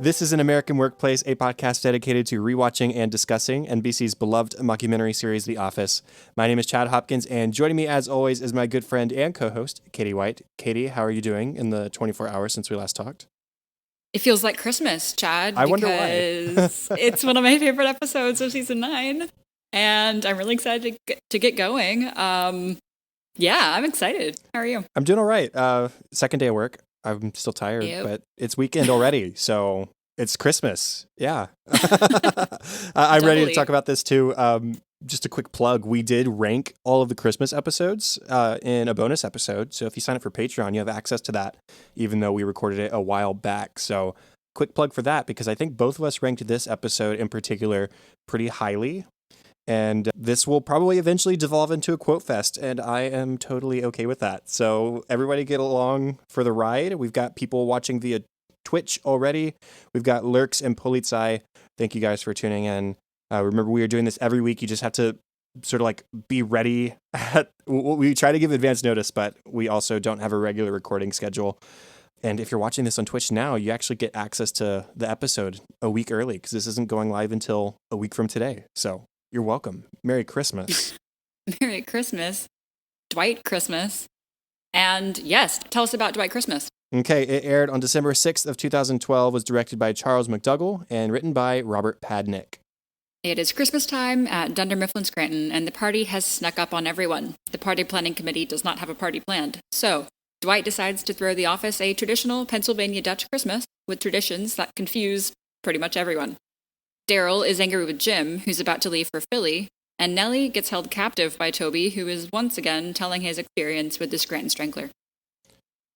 This is An American Workplace, a podcast dedicated to rewatching and discussing NBC's beloved mockumentary series, The Office. My name is Chad Hopkins, and joining me, as always, is my good friend and co-host, Katie White. Katie, how are you doing in the 24 hours since we last talked? It feels like Christmas, Chad. I wonder why. It's one of my favorite episodes of season 9, and I'm really excited to get going. Yeah, I'm excited. How are you? I'm doing all right. Second day of work. I'm still tired, but it's weekend already, so it's Christmas. Yeah. I'm ready to talk about this too. Just a quick plug. We did rank all of the Christmas episodes in a bonus episode. So if you sign up for Patreon, you have access to that, even though we recorded it a while back. So quick plug for that, because I think both of us ranked this episode in particular pretty highly. And this will probably eventually devolve into a quote fest, and I am totally okay with that. So everybody get along for the ride. We've got people watching via Twitch already. We've got Lurks and Polizei. Thank you guys for tuning in. Remember, we are doing this every week. You just have to sort of like be ready. We try to give advance notice, but we also don't have a regular recording schedule. And if you're watching this on Twitch now, you actually get access to the episode a week early, because this isn't going live until a week from today. So you're welcome. Merry Christmas. Merry Christmas. Dwight Christmas. And yes, tell us about Dwight Christmas. Okay, it aired on December 6th of 2012, was directed by Charles McDougall, and written by Robert Padnick. It is Christmas time at Dunder Mifflin Scranton, and the party has snuck up on everyone. The party planning committee does not have a party planned. So, Dwight decides to throw the office a traditional Pennsylvania Dutch Christmas with traditions that confuse pretty much everyone. Daryl is angry with Jim, who's about to leave for Philly, and Nellie gets held captive by Toby, who is once again telling his experience with the Scranton Strangler.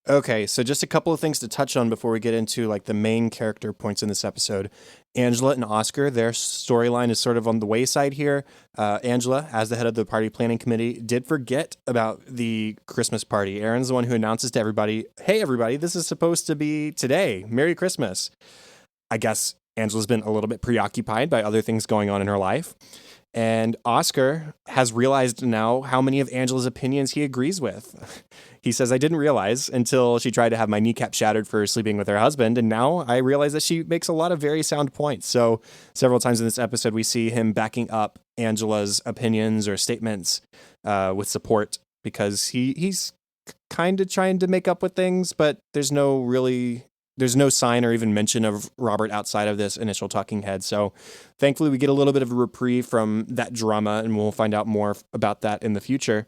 Okay, so just a couple of things to touch on before we get into like the main character points in this episode. Angela and Oscar, their storyline is sort of on the wayside here. Angela, as the head of the party planning committee, did forget about the Christmas party. Aaron's the one who announces to everybody, hey, everybody, this is supposed to be today. Merry Christmas. I guess Angela's been a little bit preoccupied by other things going on in her life. And Oscar has realized now how many of Angela's opinions he agrees with. He says, I didn't realize until she tried to have my kneecap shattered for sleeping with her husband. And now I realize that she makes a lot of very sound points. So several times in this episode, we see him backing up Angela's opinions or statements with support, because he's kind of trying to make up with things, but there's no sign or even mention of Robert outside of this initial talking head. So thankfully we get a little bit of a reprieve from that drama, and we'll find out more about that in the future.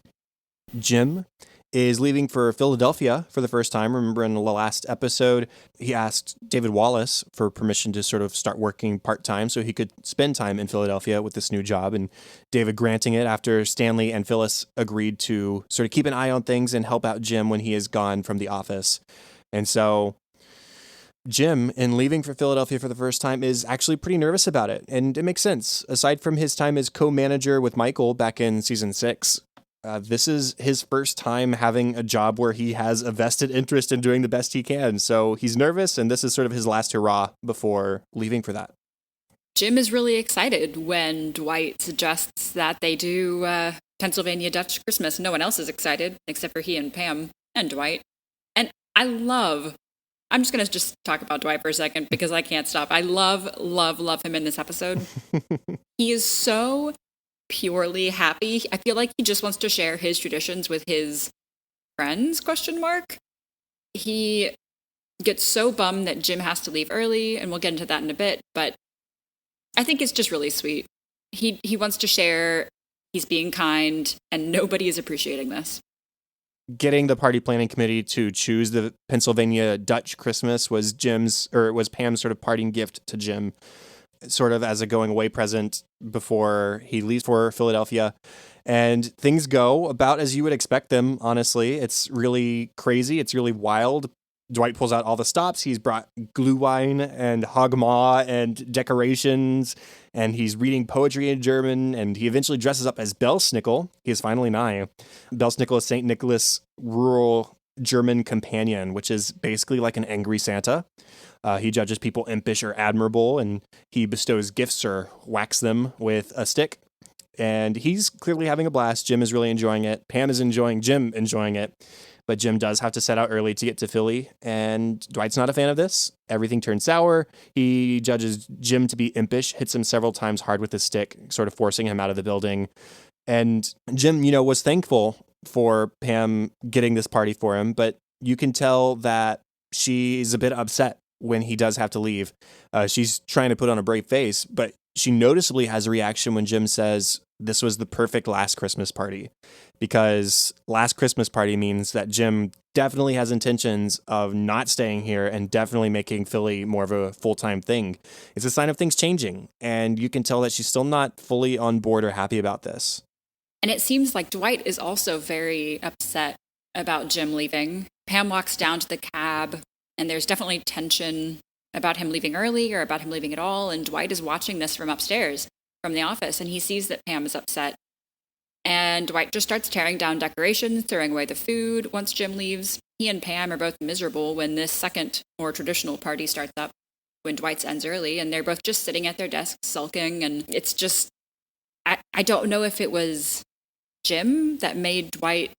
Jim is leaving for Philadelphia for the first time. Remember in the last episode, he asked David Wallace for permission to sort of start working part-time so he could spend time in Philadelphia with this new job, and David granting it after Stanley and Phyllis agreed to sort of keep an eye on things and help out Jim when he is gone from the office. And so Jim, in leaving for Philadelphia for the first time, is actually pretty nervous about it, and it makes sense. Aside from his time as co-manager with Michael back in season 6, this is his first time having a job where he has a vested interest in doing the best he can. So he's nervous, and this is sort of his last hurrah before leaving for that. Jim is really excited when Dwight suggests that they do Pennsylvania Dutch Christmas. No one else is excited except for he and Pam and Dwight. And I'm just going to just talk about Dwight for a second because I can't stop. I love him in this episode. He is so purely happy. I feel like he just wants to share his traditions with his friends, ? He gets so bummed that Jim has to leave early, and we'll get into that in a bit, but I think it's just really sweet. He wants to share, he's being kind, and nobody is appreciating this. Getting the party planning committee to choose the Pennsylvania Dutch Christmas was Pam's sort of parting gift to Jim, sort of as a going away present before he leaves for Philadelphia. And things go about as you would expect them, honestly. It's really crazy. It's really wild. Dwight pulls out all the stops. He's brought glühwein and hogmaw and decorations, and he's reading poetry in German, and he eventually dresses up as Belsnickel. He is finally 9. Belsnickel is St. Nicholas' rural German companion, which is basically like an angry Santa. He judges people impish or admirable, and he bestows gifts or whacks them with a stick. And he's clearly having a blast. Jim is really enjoying it. Pam is enjoying Jim enjoying it. but Jim does have to set out early to get to Philly, and Dwight's not a fan of this. Everything turns sour. He judges Jim to be impish, hits him several times hard with his stick, sort of forcing him out of the building. And Jim, was thankful for Pam getting this party for him, but you can tell that she's a bit upset when he does have to leave. She's trying to put on a brave face, but she noticeably has a reaction when Jim says this was the perfect last Christmas party, because last Christmas party means that Jim definitely has intentions of not staying here and definitely making Philly more of a full-time thing. It's a sign of things changing, and you can tell that she's still not fully on board or happy about this. And it seems like Dwight is also very upset about Jim leaving. Pam walks down to the cab, and there's definitely tension about him leaving early or about him leaving at all. And Dwight is watching this from upstairs, from the office, and he sees that Pam is upset. And Dwight just starts tearing down decorations, throwing away the food once Jim leaves. He and Pam are both miserable when this second, more traditional party starts up, when Dwight's ends early, and they're both just sitting at their desks sulking. And it's just, I don't know if it was Jim that made Dwight,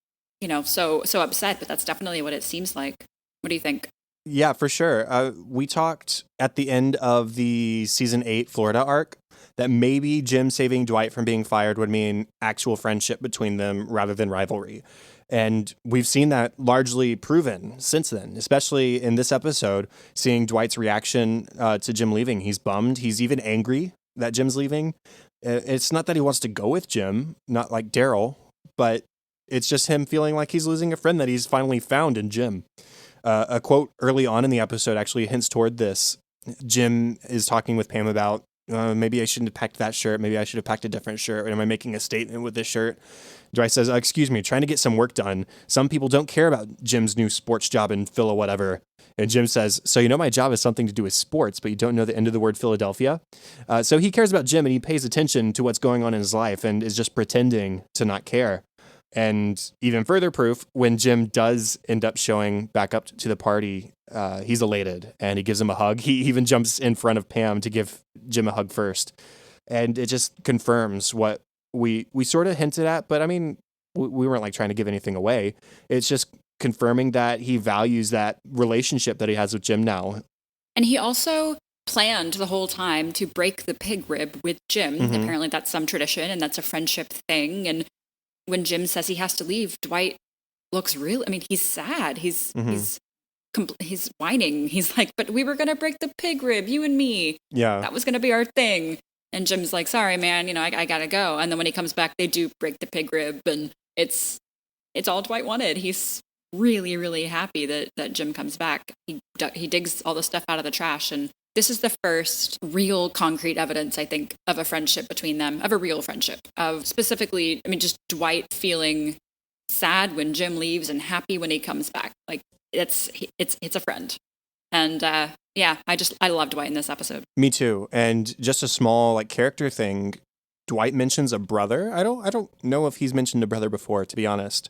so upset, but that's definitely what it seems like. What do you think? Yeah, for sure. We talked at the end of the season 8 Florida arc that maybe Jim saving Dwight from being fired would mean actual friendship between them rather than rivalry. And we've seen that largely proven since then, especially in this episode, seeing Dwight's reaction to Jim leaving. He's bummed. He's even angry that Jim's leaving. It's not that he wants to go with Jim, not like Daryl, but it's just him feeling like he's losing a friend that he's finally found in Jim. A quote early on in the episode actually hints toward this. Jim is talking with Pam about, maybe I shouldn't have packed that shirt. Maybe I should have packed a different shirt. Or am I making a statement with this shirt? Dwight says, excuse me, trying to get some work done. Some people don't care about Jim's new sports job in Phil or whatever. And Jim says, so my job has something to do with sports, but you don't know the end of the word Philadelphia? So he cares about Jim and he pays attention to what's going on in his life and is just pretending to not care. And even further proof, when Jim does end up showing back up to the party, he's elated and he gives him a hug. He even jumps in front of Pam to give Jim a hug first. And it just confirms what we sort of hinted at, but I mean, we weren't like trying to give anything away. It's just confirming that he values that relationship that he has with Jim now. And he also planned the whole time to break the pig rib with Jim. Mm-hmm. Apparently that's some tradition and that's a friendship thing. And when Jim says he has to leave, Dwight looks he's sad. He's whining. He's like, but we were going to break the pig rib, you and me. Yeah. That was going to be our thing. And Jim's like, sorry, man, I got to go. And then when he comes back, they do break the pig rib. And it's all Dwight wanted. He's really, really happy that Jim comes back. He digs all the stuff out of the trash. And this is the first real concrete evidence, I think, of a friendship between them, of a real friendship, of specifically, just Dwight feeling sad when Jim leaves and happy when he comes back. Like it's a friend. And I love Dwight in this episode. Me too. And just a small character thing. Dwight mentions a brother. I don't know if he's mentioned a brother before, to be honest.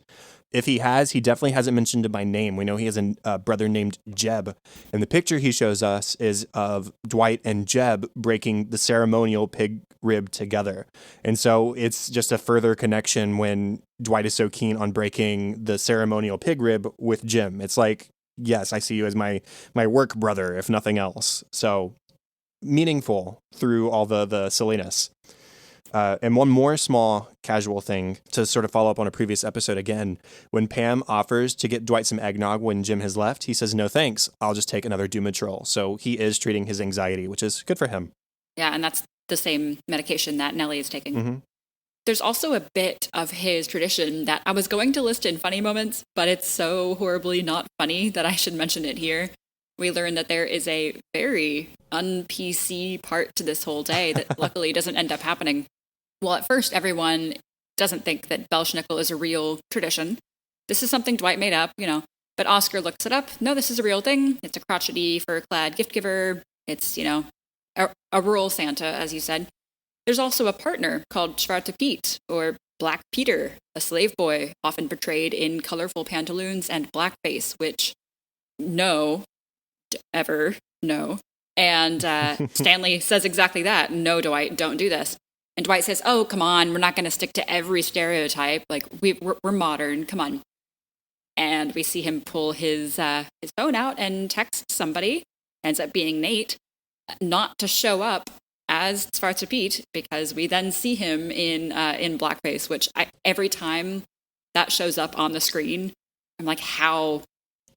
If he has, he definitely hasn't mentioned by name. We know he has a brother named Jeb. And the picture he shows us is of Dwight and Jeb breaking the ceremonial pig rib together. And so it's just a further connection when Dwight is so keen on breaking the ceremonial pig rib with Jim. It's like, yes, I see you as my work brother, if nothing else. So meaningful through all the silliness. And one more small casual thing to sort of follow up on a previous episode again. When Pam offers to get Dwight some eggnog when Jim has left, he says, no thanks, I'll just take another Dumatrol. So he is treating his anxiety, which is good for him. Yeah, and that's the same medication that Nellie is taking. Mm-hmm. There's also a bit of his tradition that I was going to list in funny moments, but it's so horribly not funny that I should mention it here. We learn that there is a very un-PC part to this whole day that luckily doesn't end up happening. Well, at first, everyone doesn't think that Belschnickel is a real tradition. This is something Dwight made up, But Oscar looks it up. No, this is a real thing. It's a crotchety, fur-clad gift giver. It's, a rural Santa, as you said. There's also a partner called Zwarte Piet, or Black Peter, a slave boy, often portrayed in colorful pantaloons and blackface, which, ever, no. And Stanley says exactly that. No, Dwight, don't do this. And Dwight says, oh, come on, we're not going to stick to every stereotype. We're modern, come on. and we see him pull his phone out and text somebody. Ends up being Nate, not to show up as Svarta Pete, because we then see him in blackface, which every time that shows up on the screen, I'm like, how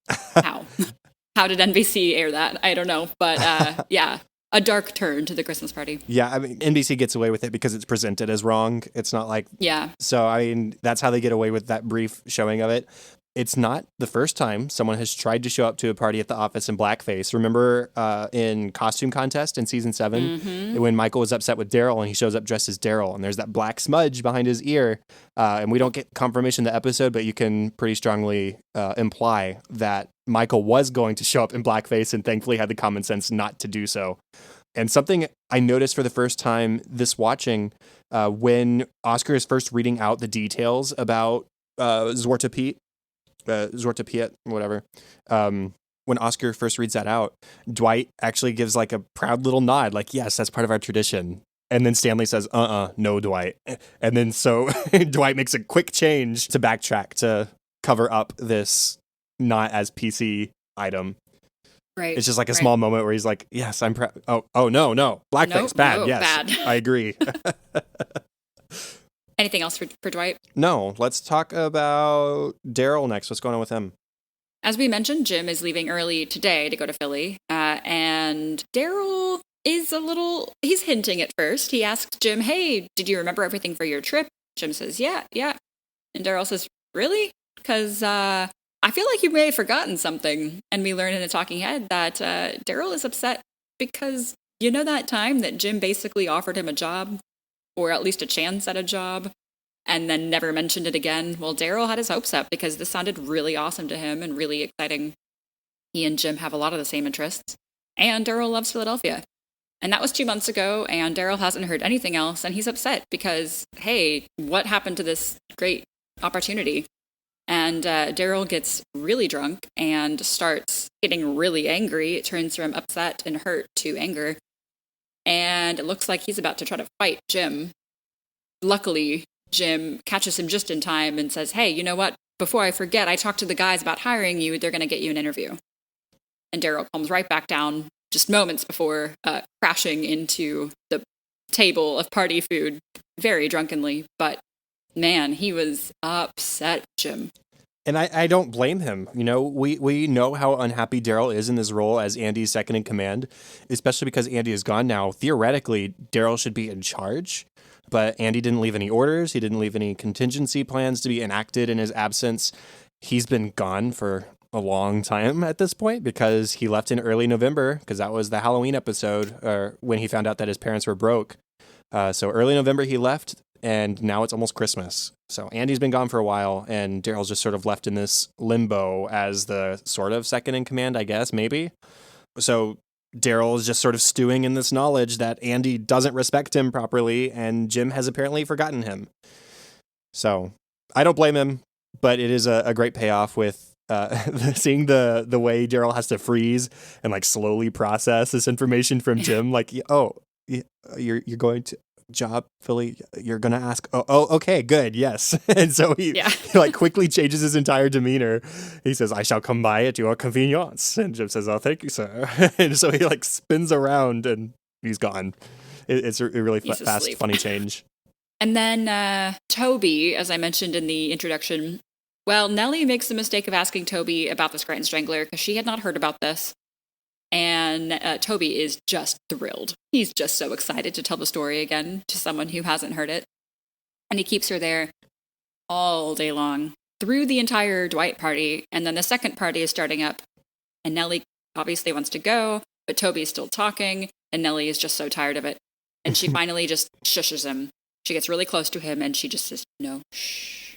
did NBC air that? I don't know, but yeah, a dark turn to the Christmas party. Yeah, I mean, NBC gets away with it because it's presented as wrong. It's not like... Yeah. So, I mean, that's how they get away with that brief showing of it. It's not the first time someone has tried to show up to a party at the office in blackface. Remember in Costume Contest in season 7, when Michael was upset with Daryl and he shows up dressed as Daryl, and there's that black smudge behind his ear. And we don't get confirmation in the episode, but you can pretty strongly imply that Michael was going to show up in blackface and thankfully had the common sense not to do so. And something I noticed for the first time this watching, when Oscar is first reading out the details about Zwarte Piet, whatever. When Oscar first reads that out, Dwight actually gives like a proud little nod, like, yes, that's part of our tradition. And then Stanley says, no, Dwight. And then so Dwight makes a quick change to backtrack to cover up this not as PC item. Right. It's just like a small moment where he's like, yes, I'm proud. Oh, no. Blackface, nope, bad, no, yes. bad. I agree. Anything else for Dwight? No, let's talk about Daryl next. What's going on with him? As we mentioned, Jim is leaving early today to go to Philly, and Daryl is he's hinting at first. He asks Jim, hey, did you remember everything for your trip? Jim says, yeah. And Daryl says, really? Because I feel like you may have forgotten something. And we learn in a talking head that Daryl is upset because you know that time that Jim basically offered him a job, or at least a chance at a job, and then never mentioned it again? Well, Daryl had his hopes up because this sounded really awesome to him and really exciting. He and Jim have a lot of the same interests, and Daryl loves Philadelphia. And that was 2 months ago, and Daryl hasn't heard anything else, and he's upset because, hey, what happened to this great opportunity? And Daryl gets really drunk and starts getting really angry. It turns from upset and hurt to anger. And it looks like he's about to try to fight Jim. Luckily, Jim catches him just in time and says, hey, you know what? Before I forget, I talked to the guys about hiring you. They're going to get you an interview. And Daryl comes right back down just moments before crashing into the table of party food very drunkenly. But man, he was upset, Jim. And I don't blame him. You know, we know how unhappy Daryl is in this role as Andy's second in command, especially because Andy is gone now. Theoretically, Daryl should be in charge, but Andy didn't leave any orders. He didn't leave any contingency plans to be enacted in his absence. He's been gone for a long time at this point because he left in early November, because that was the Halloween episode when he found out that his parents were broke. So early November he left, and now it's almost Christmas. So Andy's been gone for a while, and Daryl's just sort of left in this limbo as the sort of second in command, I guess, maybe. So Daryl is just sort of stewing in this knowledge that Andy doesn't respect him properly, and Jim has apparently forgotten him. So I don't blame him, but it is a great payoff with seeing the way Daryl has to freeze and like slowly process this information from Jim. Like, you're going to job, Philly, you're gonna ask, okay, good, yes. And so he like quickly changes his entire demeanor. He says, I shall come by at your convenience. And Jim says, oh, thank you, sir. And so he like spins around and he's gone. It's a really fast, funny change. And then Toby, as I mentioned in the introduction, well, Nellie makes the mistake of asking Toby about the Scranton Strangler because she had not heard about this. And Toby is just thrilled. He's just so excited to tell the story again to someone who hasn't heard it. And he keeps her there all day long, through the entire Dwight party. And then the second party is starting up. And Nellie obviously wants to go, but Toby's still talking. And Nellie is just so tired of it. And she finally just shushes him. She gets really close to him and she just says, no, shh.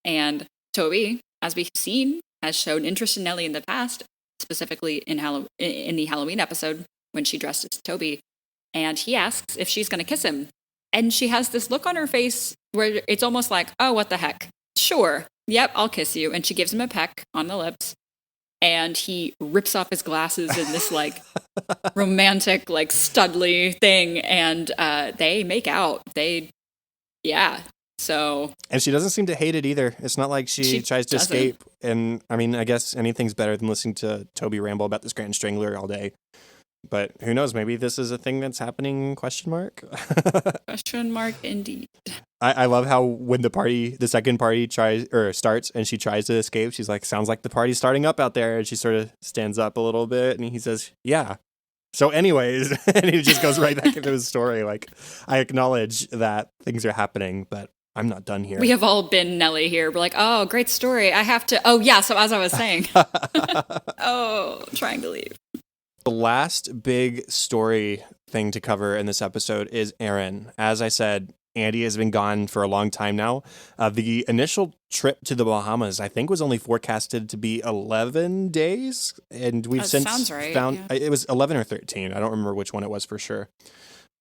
And Toby, as we've seen, has shown interest in Nellie in the past, specifically in the Halloween episode when she dressed as Toby, and he asks if she's going to kiss him. And she has this look on her face where it's almost like, oh, what the heck? Sure. Yep, I'll kiss you. And she gives him a peck on the lips, and he rips off his glasses in this like romantic, like studly thing, and they make out. So, and she doesn't seem to hate it either. It's not like she tries to doesn't. escape. And I mean, I guess anything's better than listening to Toby ramble about the Scranton Strangler all day. But who knows? Maybe this is a thing that's happening? Question mark. Question mark indeed. I love how when the second party starts and she tries to escape, she's like, "Sounds like the party's starting up out there." And she sort of stands up a little bit, and he says, "Yeah." So, anyways, and he just goes right back into his story. Like, I acknowledge that things are happening, but I'm not done here. We have all been Nelly here. We're like, oh, great story. I have to. Oh, yeah. So as I was saying, trying to leave. The last big story thing to cover in this episode is Aaron. As I said, Andy has been gone for a long time now. The initial trip to the Bahamas, I think, was only forecasted to be 11 days. And we've since found it was 11 or 13. I don't remember which one it was for sure.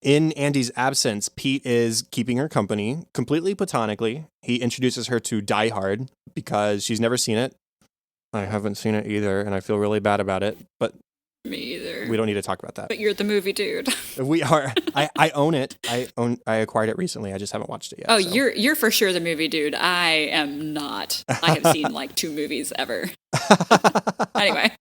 In Andy's absence, Pete is keeping her company completely platonically. He introduces her to Die Hard because she's never seen it. I haven't seen it either, and I feel really bad about it. But me either. We don't need to talk about that. But you're the movie dude. We are. I own it. I acquired it recently. I just haven't watched it yet. Oh, so. You're for sure the movie dude. I am not. I have seen like 2 movies ever. Anyway.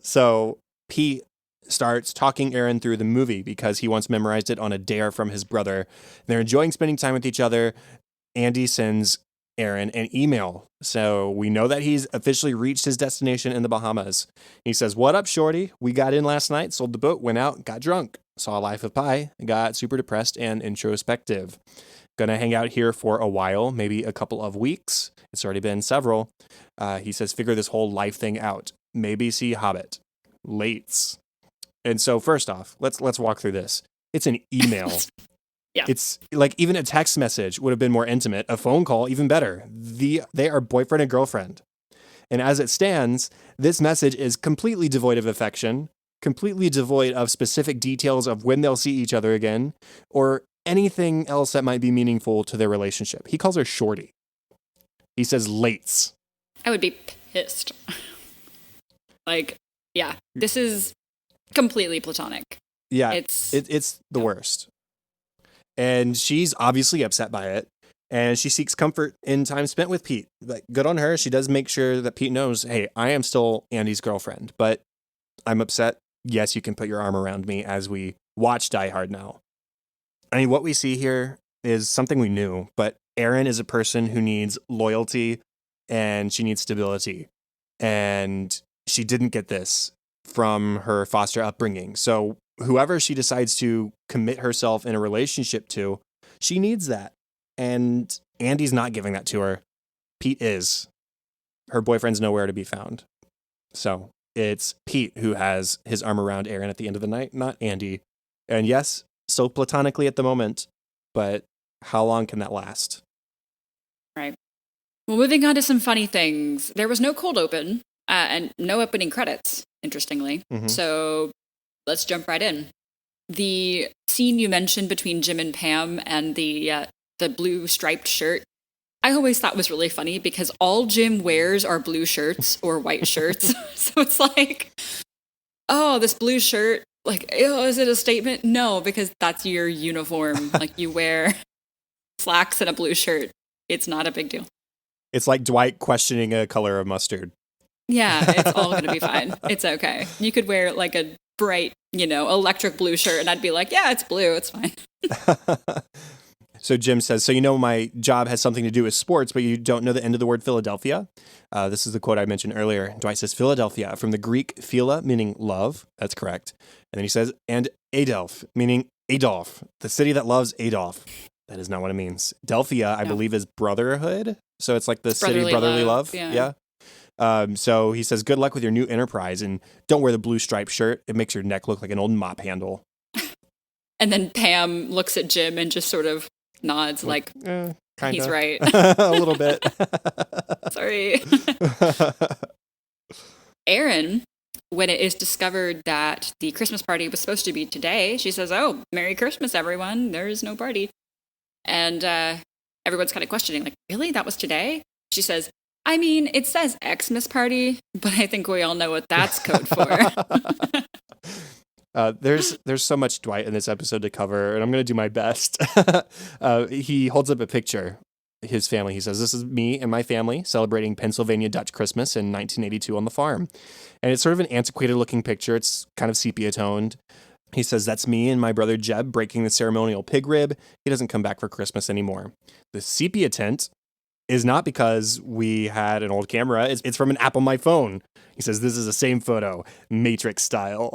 So Pete starts talking Aaron through the movie because he once memorized it on a dare from his brother. They're enjoying spending time with each other. Andy sends Aaron an email. So we know that he's officially reached his destination in the Bahamas. He says, "What up, shorty? We got in last night, sold the boat, went out, got drunk, saw Life of Pi, got super depressed and introspective. Gonna hang out here for a while, maybe a couple of weeks. It's already been several." He says, "Figure this whole life thing out. Maybe see Hobbit. Lates." And so first off, let's walk through this. It's an email. Yeah. It's like even a text message would have been more intimate. A phone call, even better. They are boyfriend and girlfriend. And as it stands, this message is completely devoid of affection, completely devoid of specific details of when they'll see each other again, or anything else that might be meaningful to their relationship. He calls her shorty. He says lates. I would be pissed. Like, yeah, this is completely platonic. Yeah, it's the worst. And she's obviously upset by it. And she seeks comfort in time spent with Pete. Like, good on her. She does make sure that Pete knows, hey, I am still Andy's girlfriend, but I'm upset. Yes, you can put your arm around me as we watch Die Hard now. I mean, what we see here is something we knew, but Erin is a person who needs loyalty and she needs stability. And she didn't get this from her foster upbringing. So whoever she decides to commit herself in a relationship to, she needs that. And Andy's not giving that to her. Pete is. Her boyfriend's nowhere to be found. So it's Pete who has his arm around Erin at the end of the night, not Andy. And yes, so platonically at the moment, but how long can that last? Right. Well, moving on to some funny things. There was no cold open and no opening credits, interestingly. Mm-hmm. So let's jump right in. The scene you mentioned between Jim and Pam and the blue striped shirt, I always thought was really funny because all Jim wears are blue shirts or white shirts. So it's like, oh, this blue shirt, like, oh, is it a statement? No, because that's your uniform. Like, you wear slacks and a blue shirt. It's not a big deal. It's like Dwight questioning a color of mustard. Yeah, it's all going to be fine. It's okay. You could wear like a bright, electric blue shirt and I'd be like, yeah, it's blue. It's fine. So Jim says, so my job has something to do with sports, but you don't know the end of the word Philadelphia? This is the quote I mentioned earlier. Dwight says, Philadelphia, from the Greek phila, meaning love. That's correct. And then he says, and Adelph, meaning Adolf, the city that loves Adolf. That is not what it means. Delphia, I believe, is brotherhood. So it's like the city of brotherly love. Yeah. So he says, good luck with your new enterprise, and don't wear the blue striped shirt. It makes your neck look like an old mop handle. And then Pam looks at Jim and just sort of nods like, kinda. He's right. A little bit. Sorry. Erin, when it is discovered that the Christmas party was supposed to be today, she says, oh, Merry Christmas, everyone. There is no party. And everyone's kind of questioning, like, really? That was today? She says, I mean, it says Xmas party, but I think we all know what that's code for. There's so much Dwight in this episode to cover, and I'm going to do my best. He holds up a picture. His family. He says, "This is me and my family celebrating Pennsylvania Dutch Christmas in 1982 on the farm." And it's sort of an antiquated looking picture. It's kind of sepia toned. He says, "That's me and my brother Jeb breaking the ceremonial pig rib. He doesn't come back for Christmas anymore." The sepia tint is not because we had an old camera. It's from an app on my phone. He says, "This is the same photo, Matrix style."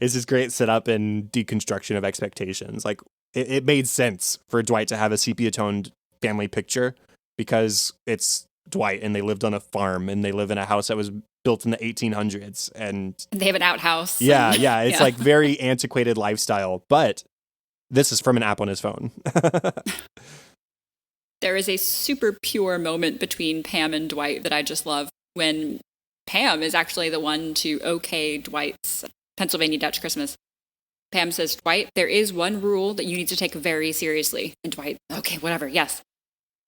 It's this great setup and deconstruction of expectations. Like, it made sense for Dwight to have a sepia-toned family picture because it's Dwight and they lived on a farm and they live in a house that was built in the 1800s. And they have an outhouse. Yeah. It's like very antiquated lifestyle. But this is from an app on his phone. There is a super pure moment between Pam and Dwight that I just love when Pam is actually the one to okay Dwight's Pennsylvania Dutch Christmas. Pam says, "Dwight, there is one rule that you need to take very seriously." And Dwight, "Okay, whatever, yes."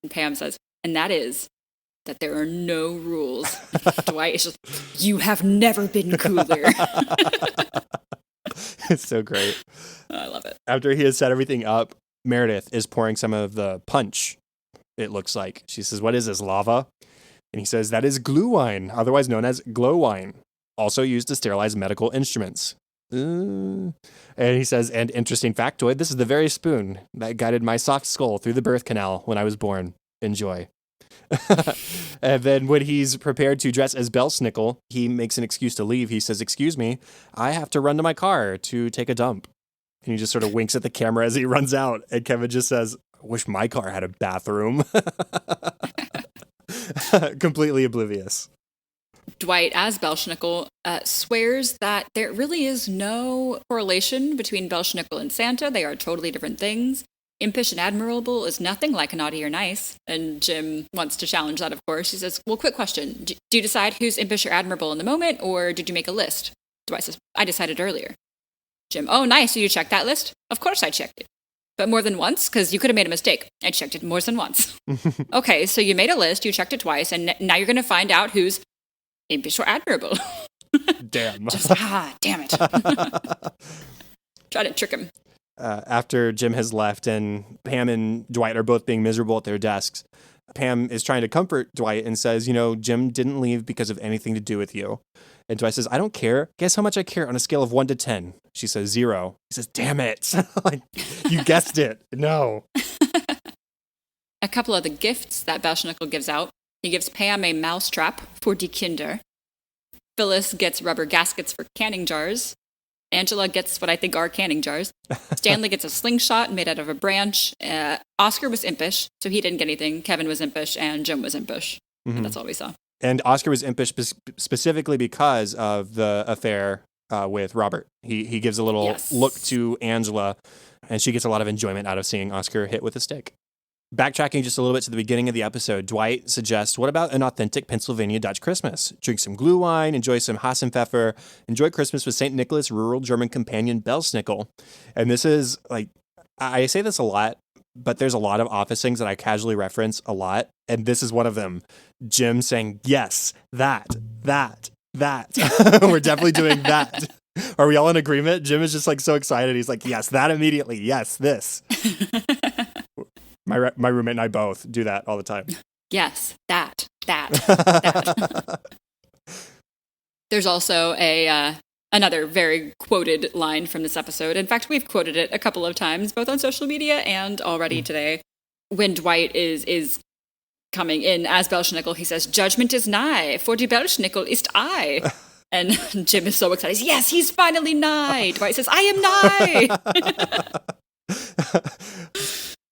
And Pam says, "And that is that there are no rules." Dwight is just, "You have never been cooler." It's so great. I love it. After he has set everything up, Meredith is pouring some of the punch, it looks like. She says, "What is this, lava?" And he says, "That is glue wine, otherwise known as glow wine, also used to sterilize medical instruments." And he says, "And interesting factoid, this is the very spoon that guided my soft skull through the birth canal when I was born. Enjoy." And then when he's prepared to dress as Belsnickel, he makes an excuse to leave. He says, "Excuse me, I have to run to my car to take a dump." And he just sort of winks at the camera as he runs out. And Kevin just says, "I wish my car had a bathroom." Completely oblivious. Dwight, as Belsnickel, swears that there really is no correlation between Belsnickel and Santa. They are totally different things. Impish and admirable is nothing like naughty or nice. And Jim wants to challenge that, of course. He says, "Well, quick question. Do you decide who's impish or admirable in the moment, or did you make a list?" Dwight says, "I decided earlier." Jim, "Oh, nice. So you checked that list?" "Of course I checked it. But more than once? Because you could have made a mistake. I checked it more than once." "Okay, so you made a list, you checked it twice, and now you're going to find out who's impish or admirable." Damn. Damn it. Try to trick him. After Jim has left and Pam and Dwight are both being miserable at their desks, Pam is trying to comfort Dwight and says, "Jim didn't leave because of anything to do with you." And Dwight says, "I don't care. Guess how much I care on a scale of 1 to 10. She says 0. He says, "Damn it." Like, you guessed it. No. A couple of the gifts that Belsnickel gives out. He gives Pam a mousetrap for die Kinder. Phyllis gets rubber gaskets for canning jars. Angela gets what I think are canning jars. Stanley gets a slingshot made out of a branch. Oscar was impish, so he didn't get anything. Kevin was impish, and Jim was impish. Mm-hmm. And that's all we saw. And Oscar was impish specifically because of the affair with Robert. He gives a little look to Angela, and she gets a lot of enjoyment out of seeing Oscar hit with a stick. Backtracking just a little bit to the beginning of the episode, Dwight suggests, what about an authentic Pennsylvania Dutch Christmas? Drink some glue wine, enjoy some Hassenpfeffer, enjoy Christmas with St. Nicholas rural German companion Belsnickel. And this is, like, I say this a lot, but there's a lot of Office things that I casually reference a lot, and this is one of them. Jim saying, "Yes, that. We're definitely doing that." Are we all in agreement? Jim is just like so excited. He's like, "Yes, that immediately. Yes, this." My roommate and I both do that all the time. Yes, that. There's also another very quoted line from this episode. In fact, we've quoted it a couple of times, both on social media and already today. When Dwight is coming in as Belsnickel, he says, "Judgment is nigh, for die Belsnickel ist I." And Jim is so excited. Yes, he's finally nigh. Dwight says, "I am nigh."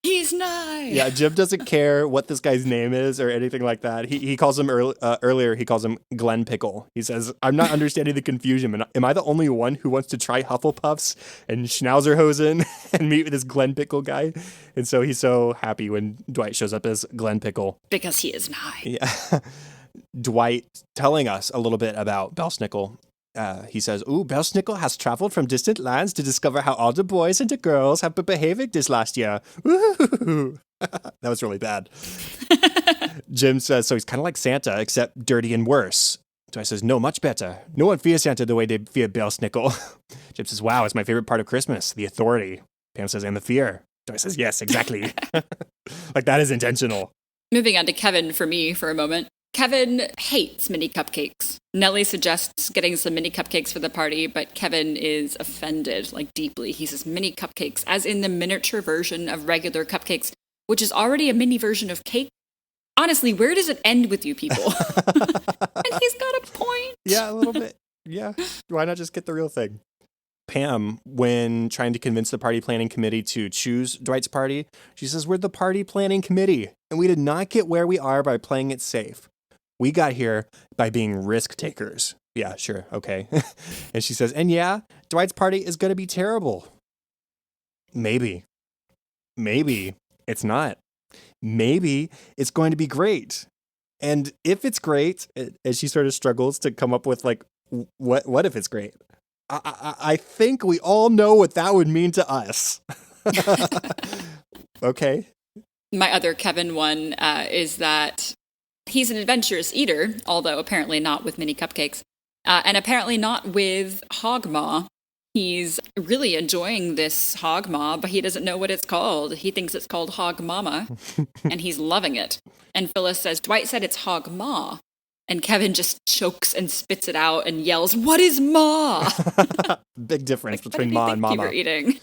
He's nigh. Yeah, Jim doesn't care what this guy's name is or anything like that. He calls him earlier. He calls him Glenn Pickle. He says, "I'm not understanding the confusion. Am I the only one who wants to try Hufflepuffs and Schnauzerhosen and meet with this Glenn Pickle guy?" And so he's so happy when Dwight shows up as Glenn Pickle because he is nigh. Yeah, Dwight telling us a little bit about Belsnickel. He says, Belsnickel has traveled from distant lands to discover how all the boys and the girls have been behaving this last year. Woo! That was really bad. Jim says, so he's kind of like Santa, except dirty and worse. Dwight says, no, much better. No one fears Santa the way they fear Bill Snickle. Jim says, wow, it's my favorite part of Christmas, the authority. Pam says, and the fear. Dwight says, yes, exactly. Like, that is intentional. Moving on to Kevin for me for a moment. Kevin hates mini cupcakes. Nellie suggests getting some mini cupcakes for the party, but Kevin is offended, like deeply. He says mini cupcakes, as in the miniature version of regular cupcakes, which is already a mini version of cake. Honestly, where does it end with you people? And he's got a point. Yeah, a little bit. Yeah. Why not just get the real thing? Pam, when trying to convince the party planning committee to choose Dwight's party, she says, we're the party planning committee, and we did not get where we are by playing it safe. We got here by being risk takers. Yeah, sure. Okay. And she says, and yeah, Dwight's party is going to be terrible. Maybe it's not. Maybe it's going to be great. And if it's great, as she sort of struggles to come up with like, what if it's great? I think we all know what that would mean to us. Okay. My other Kevin one is that he's an adventurous eater, although apparently not with mini cupcakes, and apparently not with hog maw. He's really enjoying this hog maw, but he doesn't know what it's called. He thinks it's called hog mama, and he's loving it. And Phyllis says, Dwight said it's hog maw. And Kevin just chokes and spits it out and yells, what is maw? Big difference like, between ma and mama. You were eating.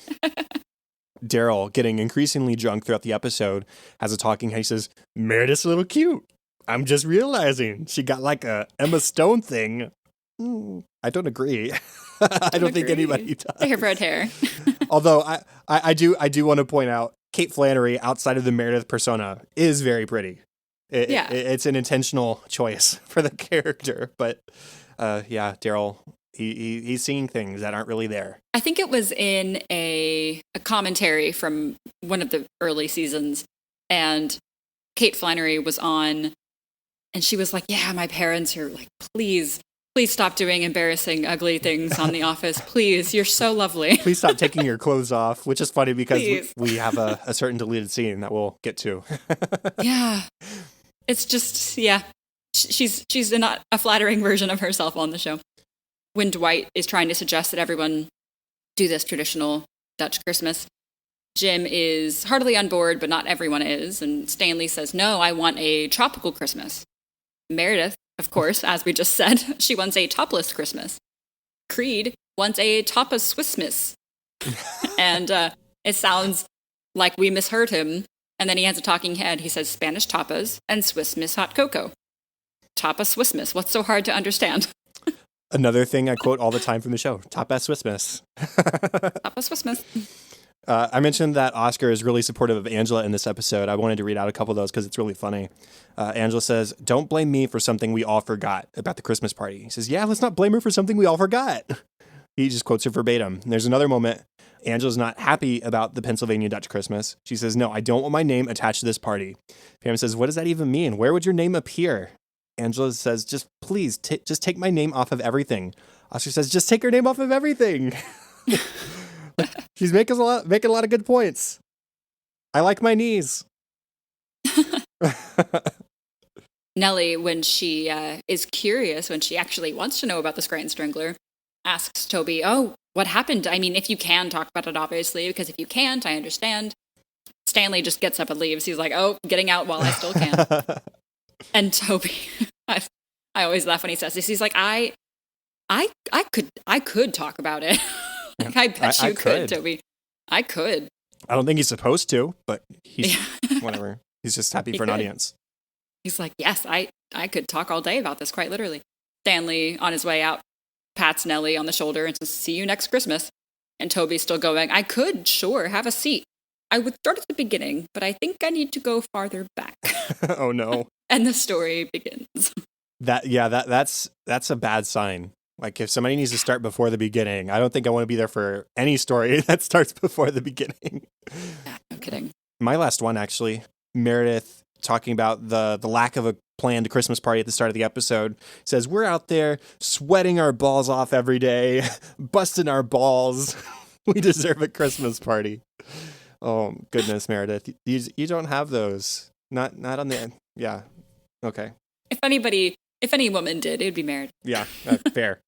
Daryl, getting increasingly drunk throughout the episode, has a talking head. He says, Meredith's a little cute. I'm just realizing she got like a Emma Stone thing. I don't agree. I don't think anybody does. They have red hair. Although I do want to point out, Kate Flannery, outside of the Meredith persona, is very pretty. It's an intentional choice for the character. But yeah, Daryl, he's seeing things that aren't really there. I think it was in a commentary from one of the early seasons, and Kate Flannery was on, and she was like, yeah, my parents are like, please stop doing embarrassing, ugly things on The Office. Please, you're so lovely. Please stop taking your clothes off, which is funny because we have a certain deleted scene that we'll get to. Yeah. It's just, yeah. She's not a flattering version of herself on the show. When Dwight is trying to suggest that everyone do this traditional Dutch Christmas, Jim is heartily on board, but not everyone is. And Stanley says, no, I want a tropical Christmas. Meredith, of course, as we just said, she wants a topless Christmas. Creed wants a tapas Swissmas. And it sounds like we misheard him. And then he has a talking head. He says Spanish tapas and Swiss Miss hot cocoa. Tapas Swiss Miss. What's so hard to understand? Another thing I quote all the time from the show. Tapas Swiss Miss. Tapas Swiss Miss. I mentioned that Oscar is really supportive of Angela in this episode. I wanted to read out a couple of those because it's really funny. Angela says, don't blame me for something we all forgot about the Christmas party. He says, yeah, let's not blame her for something we all forgot. He just quotes her verbatim. And there's another moment. Angela's not happy about the Pennsylvania Dutch Christmas. She says, no, I don't want my name attached to this party. Pam says, what does that even mean? Where would your name appear? Angela says, just please, just take my name off of everything. Oscar says, just take her name off of everything. She's making a lot of good points. I like my knees. Nellie, when she is curious, when she actually wants to know about the Scranton Strangler, asks Toby, oh, what happened? I mean, if you can talk about it, obviously, because if you can't, I understand. Stanley just gets up and leaves. He's like, oh, getting out while I still can. And Toby, I always laugh when he says this. He's like, I could talk about it. Like, I bet you could, Toby. I could. I don't think he's supposed to, but he's whatever. He's just happy for an audience. He's like, yes, I could talk all day about this, quite literally. Stanley, on his way out, pats Nellie on the shoulder and says, see you next Christmas. And Toby's still going, I could, sure, have a seat. I would start at the beginning, but I think I need to go farther back. Oh, no. And the story begins. That's a bad sign. Like, if somebody needs to start before the beginning, I don't think I want to be there for any story that starts before the beginning. Yeah, no kidding. My last one, actually, Meredith talking about the lack of a planned Christmas party at the start of the episode, says, we're out there sweating our balls off every day, busting our balls. We deserve a Christmas party. Oh, goodness, Meredith. You don't have those. Not on the... Yeah. Okay. If anybody If any woman did, it would be Meredith. Yeah, fair.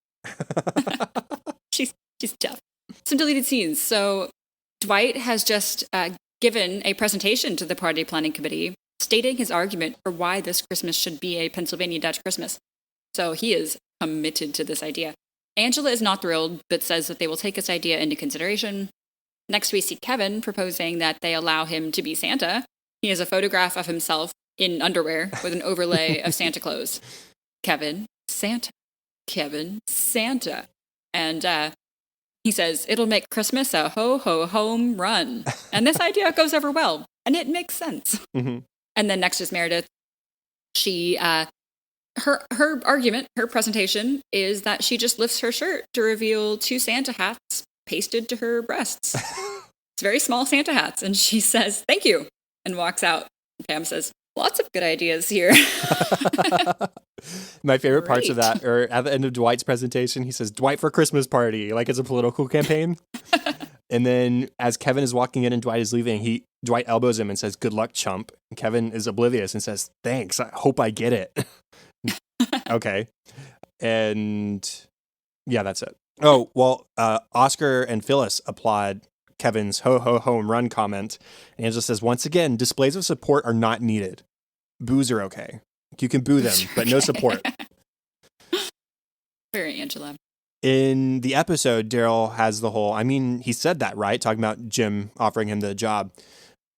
She's tough. Some deleted scenes. So Dwight has just given a presentation to the party planning committee stating his argument for why this Christmas should be a Pennsylvania Dutch Christmas. So he is committed to this idea. Angela is not thrilled, but says that they will take this idea into consideration. Next, we see Kevin proposing that they allow him to be Santa. He has a photograph of himself in underwear with an overlay of Santa Claus. Kevin, Santa. Kevin, Santa. And he says, it'll make Christmas a ho-ho-home run. And this idea goes over well, and it makes sense. Mm-hmm. And then next is Meredith. She, her argument, her presentation is that she just lifts her shirt to reveal 2 Santa hats pasted to her breasts. It's very small Santa hats. And she says, thank you, and walks out. Pam says, lots of good ideas here. My favorite parts of that are at the end of Dwight's presentation. He says, Dwight for Christmas party, like it's a political campaign. And then as Kevin is walking in and Dwight is leaving, Dwight elbows him and says, good luck, chump. And Kevin is oblivious and says, thanks, I hope I get it. Okay. And yeah, that's it. Oh, well, Oscar and Phyllis applaud Kevin's home run comment. And Angela says, once again, displays of support are not needed. Boos are okay. You can boo them, but no support. Very Angela. In the episode, Daryl has he said that, right? Talking about Jim offering him the job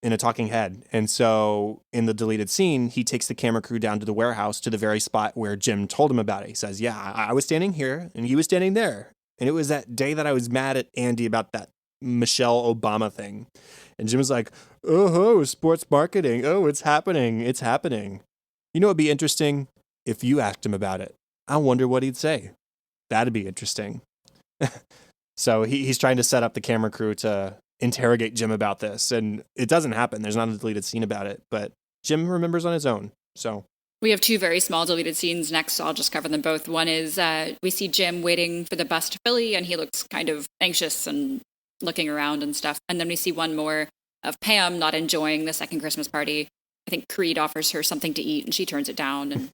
in a talking head. And so in the deleted scene, he takes the camera crew down to the warehouse to the very spot where Jim told him about it. He says, yeah, I was standing here and he was standing there. And it was that day that I was mad at Andy about that Michelle Obama thing. And Jim was like, oh, sports marketing. Oh, it's happening. It's happening. You know, it'd be interesting if you asked him about it. I wonder what he'd say. That'd be interesting. So he's trying to set up the camera crew to interrogate Jim about this. And it doesn't happen. There's not a deleted scene about it. But Jim remembers on his own. So we have 2 very small deleted scenes next, so I'll just cover them both. One is we see Jim waiting for the bus to Philly, and he looks kind of anxious and looking around and stuff. And then we see one more of Pam not enjoying the second Christmas party. I think Creed offers her something to eat, and she turns it down, and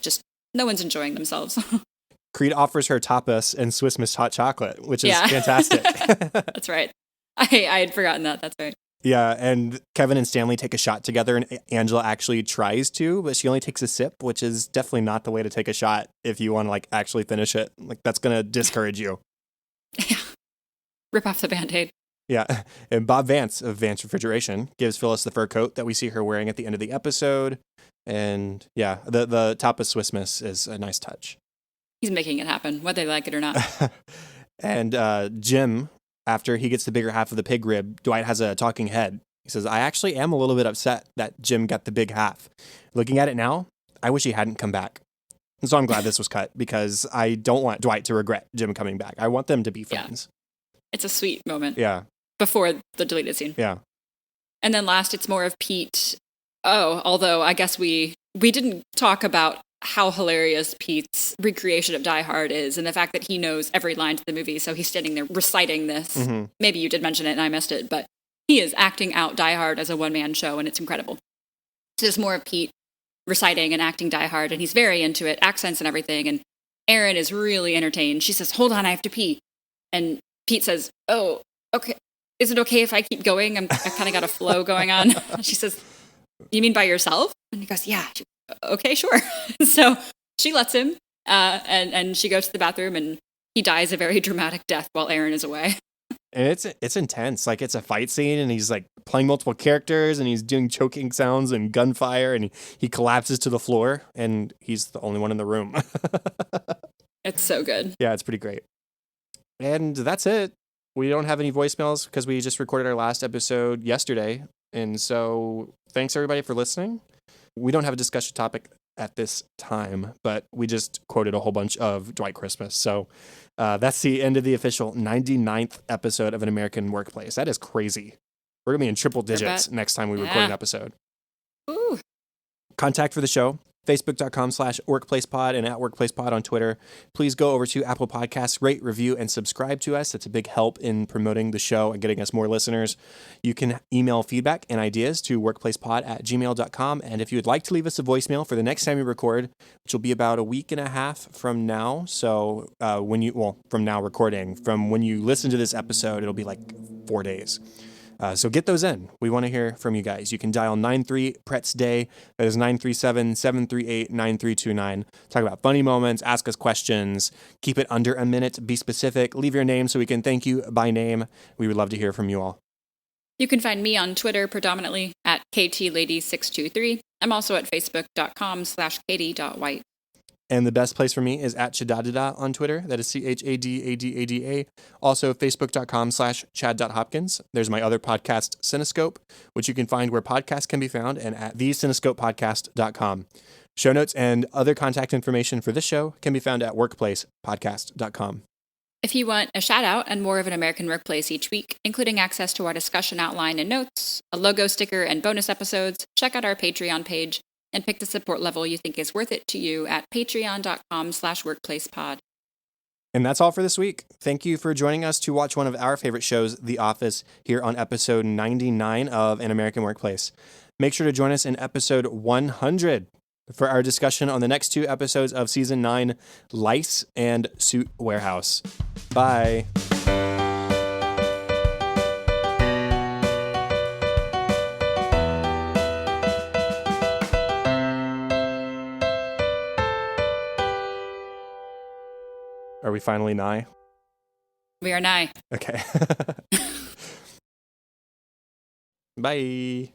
just no one's enjoying themselves. Creed offers her tapas and Swiss Miss hot chocolate, which is fantastic. That's right. I had forgotten that. That's right. Yeah, and Kevin and Stanley take a shot together, and Angela actually tries to, but she only takes a sip, which is definitely not the way to take a shot if you want to actually finish it. That's going to discourage you. Yeah. Rip off the Band-Aid. Yeah, and Bob Vance of Vance Refrigeration gives Phyllis the fur coat that we see her wearing at the end of the episode. And yeah, the tapas Swiss Miss is a nice touch. He's making it happen, whether they like it or not. And Jim, after he gets the bigger half of the pig rib, Dwight has a talking head. He says, I actually am a little bit upset that Jim got the big half. Looking at it now, I wish he hadn't come back. And so I'm glad this was cut because I don't want Dwight to regret Jim coming back. I want them to be friends. Yeah. It's a sweet moment. Yeah. Before the deleted scene. Yeah. And then last, it's more of Pete. Oh, although I guess we didn't talk about how hilarious Pete's recreation of Die Hard is and the fact that he knows every line to the movie. So he's standing there reciting this. Mm-hmm. Maybe you did mention it and I missed it, but he is acting out Die Hard as a one-man show and it's incredible. So there's more of Pete reciting and acting Die Hard and he's very into it, accents and everything. And Erin is really entertained. She says, hold on, I have to pee. And Pete says, oh, okay. Is it okay if I keep going? I kind of got a flow going on. She says, you mean by yourself? And he goes, yeah. Okay, sure. So she lets him, and she goes to the bathroom, and he dies a very dramatic death while Erin is away. And it's intense. It's a fight scene, and he's playing multiple characters, and he's doing choking sounds and gunfire, and he collapses to the floor, and he's the only one in the room. It's so good. Yeah, it's pretty great. And that's it. We don't have any voicemails because we just recorded our last episode yesterday. And so thanks everybody for listening. We don't have a discussion topic at this time, but we just quoted a whole bunch of Dwight Christmas. So that's the end of the official 99th episode of An American Workplace. That is crazy. We're going to be in triple digits next time we record an episode. Ooh. Contact for the show, Facebook.com/workplacepod and @workplacepod on Twitter. Please go over to Apple Podcasts, rate, review, and subscribe to us. That's a big help in promoting the show and getting us more listeners. You can email feedback and ideas to workplacepod@gmail.com. And if you would like to leave us a voicemail for the next time we record, which will be about a week and a half from now. So from now recording, from when you listen to this episode, it'll be like 4 days. So get those in. We want to hear from you guys. You can dial 93-PRETS-DAY. That is 937-738-9329. Talk about funny moments, ask us questions, keep it under a minute, be specific, leave your name so we can thank you by name. We would love to hear from you all. You can find me on Twitter predominantly at KTLady623. I'm also at facebook.com/katie.white. And the best place for me is at Chadadada on Twitter. That is CHADADADA. Also, facebook.com/chad.hopkins. There's my other podcast, Cinescope, which you can find where podcasts can be found, and at thecinescopepodcast.com. Show notes and other contact information for this show can be found at workplacepodcast.com. If you want a shout out and more of an American Workplace each week, including access to our discussion outline and notes, a logo sticker, and bonus episodes, check out our Patreon page and pick the support level you think is worth it to you at patreon.com/workplacepod. And that's all for this week. Thank you for joining us to watch one of our favorite shows, The Office, here on episode 99 of An American Workplace. Make sure to join us in episode 100 for our discussion on the next 2 episodes of season 9, Lice and Suit Warehouse. Bye. Are we finally nigh? We are nigh. Okay. Bye.